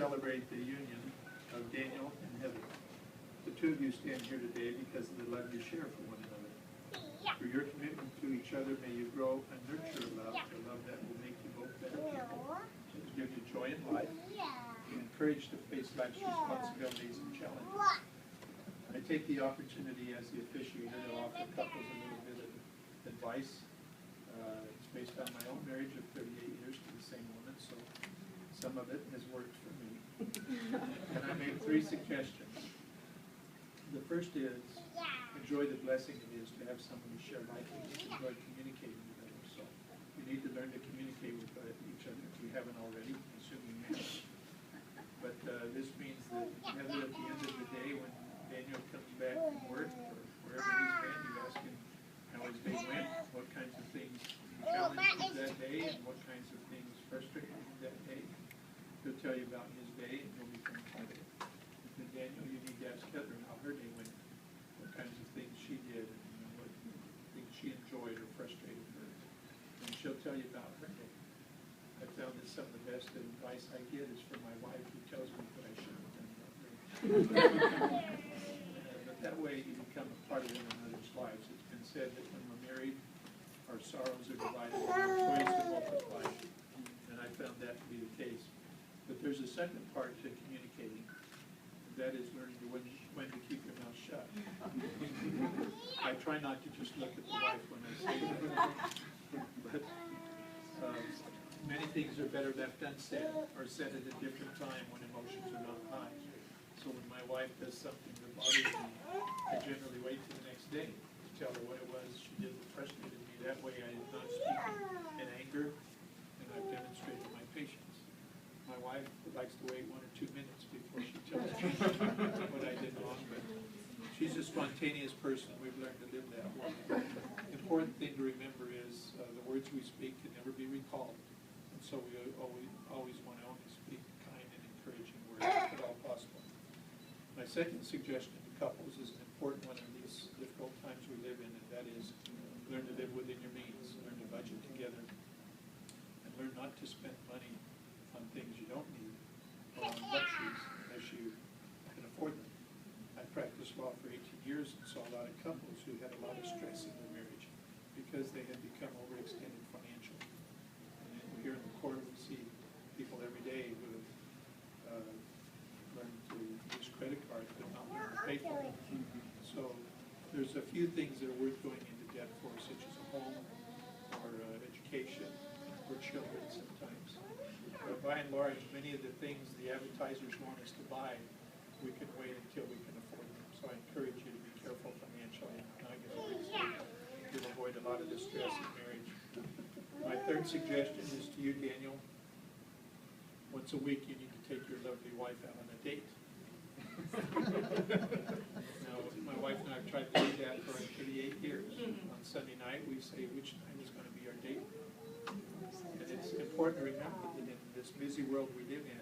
celebrate the union of Daniel and Heather. The two of you stand here today because of the love you share for one another. Through your commitment to each other, may you grow and nurture love, a love that will make you both better people, give you joy in life, and courage to face life's responsibilities and challenges. I take the opportunity as the officiator to offer couples a little bit of advice. It's based on my own marriage of 38 years to the same woman, so some of it has worked for me. And I make 3 suggestions. The first is, enjoy the blessing it is to have someone to share life with, enjoy communicating with others. So you need to learn to communicate with each other if you haven't already, assuming you have. But this means that Heather, at the end of the day, when Daniel comes back from work or wherever he's been, you ask him how his day went, what kinds of things challenged him that day, and what kinds of things frustrated him that day. He'll tell you about his day, and you'll become part of it. And Daniel, you need to ask Heather how her day went, what kinds of things she did, and what things she enjoyed or frustrated her. And she'll tell you about her day. I found that some of the best advice I get is from my wife, who tells me what I should have done about her. But that way you become a part of one another's lives. It's been said that when we're married, our sorrows are divided and our joys are multiplied. And I found that to be the case. But there's a second part to communicating. And that is learning to when to keep your mouth shut. I try not to just look at the wife when I say that. But many things are better left unsaid or said at a different time when emotions are not high. So when my wife does something that bothers me, I generally wait till the next day to tell her what it was she did that frustrated me. That way I am not speaking in anger, and I've demonstrated my patience. My wife likes to wait 1 or 2 minutes before she tells me what I did wrong, but she's a spontaneous person. We've learned to live that way. The important thing to remember is the words we speak can never be recalled. And so we always want to only speak kind and encouraging words if at all possible. My second suggestion to couples is an important one in these difficult times we live in, and that is learn to live within your means, learn to budget together, and learn not to spend money on things you don't need or on luxuries unless you can afford them. I practiced law for 18 years and saw a lot of couples who had a lot of stress in their marriage because they had become overextended financially. And here in the court we see people every day who have learned to use credit cards but not learn to pay for them. So there's a few things that are worth going into debt for, such as a home or education or children sometimes. But by and large, many of the things the advertisers want us to buy, we can wait until we can afford them. So I encourage you to be careful financially. You'll avoid a lot of the stress in marriage. My third suggestion is to you, Daniel. Once a week, you need to take your lovely wife out on a date. Now, my wife and I have tried to do that for 38 years. On Sunday night, we say which night is going to be our date. And it's important to remember that in this busy world we live in,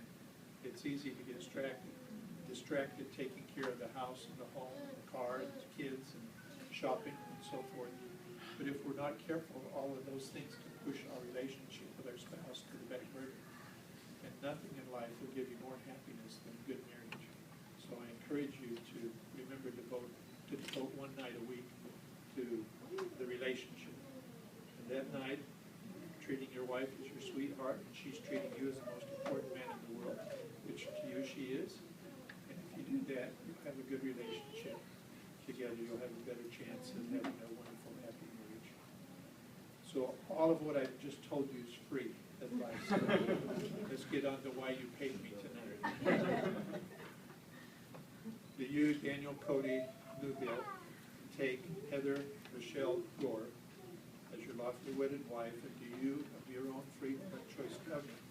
it's easy to get distracted taking care of the house and the home and the car and the kids and shopping and so forth. But if we're not careful, all of those things can push our relationship with our spouse to the back burner. And nothing in life will give you more happiness than good marriage. So I encourage you to remember to devote 1 night a week to the relationship. And that night, treating your wife as your sweetheart, and she's treating you as the most important man in the world, which to you she is. And if you do that, you'll have a good relationship. Together, you'll have a better chance of having a wonderful, happy marriage. So all of what I've just told you is free advice. So let's get on to why you paid me tonight. Do you, Daniel, Cody, Newville, take Heather Rochelle Gore as your lawfully wedded wife, and do you, of your own free choice covenant,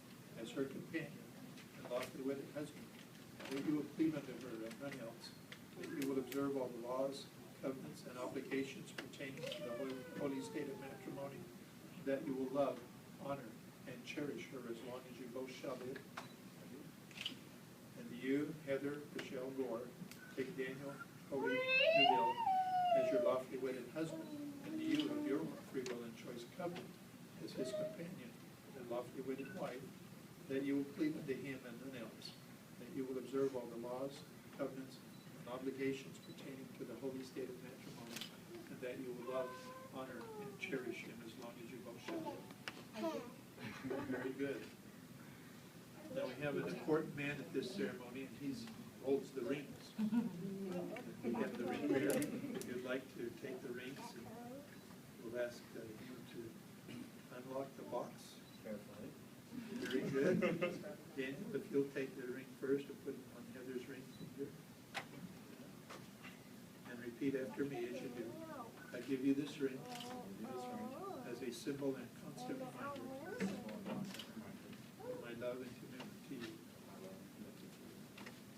as her companion and lawfully wedded husband, that you will cleave unto her and none else, that you will observe all the laws, covenants, and obligations pertaining to the holy state of matrimony, that you will love, honor, and cherish her as long as you both shall live. And you, Heather Rochelle Gore, take Daniel Cody Newville as your lawfully wedded husband, and you, of your own free will and choice covenant, as his companion and lawfully wedded wife, that you will cleave unto him and none else, observe all the laws, covenants, and obligations pertaining to the holy state of matrimony, and that you will love, honor, and cherish him as long as you both shall live. Very good. Now we have an important man at this ceremony, and he holds the rings. We have the ring bearer. If you'd like to take the rings, and we'll ask you to unlock the box. Carefully. Very good. Daniel, if you'll take the ring first and put it on Heather's ring finger. And repeat after me as you do. I give you this ring as a symbol and constant reminder of my love and commitment to you.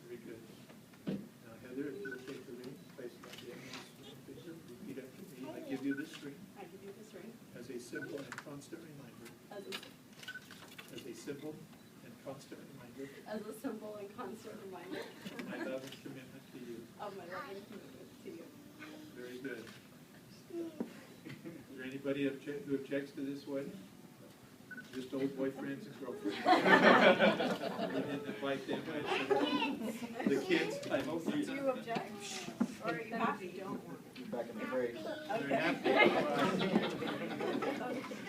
Very good. Now Heather, if you'll take the ring, place it on Daniel's finger, repeat after me. I give you this ring. I give you this ring As a simple and constant reminder. as a Simple and constant reminder. Of my love and commitment to you. Of my love and commitment to you. Very good. Is there anybody who objects to this wedding? Just old boyfriends and girlfriends? We didn't invite them. The kids, I hope Do you you object? Or are you happy? Don't want? Back in the break. They're happy.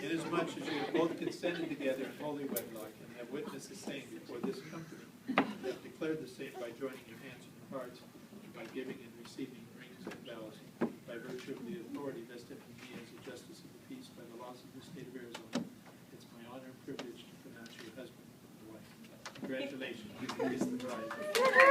Inasmuch as you have both consented together in holy wedlock and have witnessed the same before this company, and have declared the same by joining your hands and your hearts, and by giving and receiving rings and vows, by virtue of the authority vested in me as a justice of the peace by the laws of the state of Arizona, it's my honor and privilege to pronounce you husband and wife. Congratulations. You raised the bride.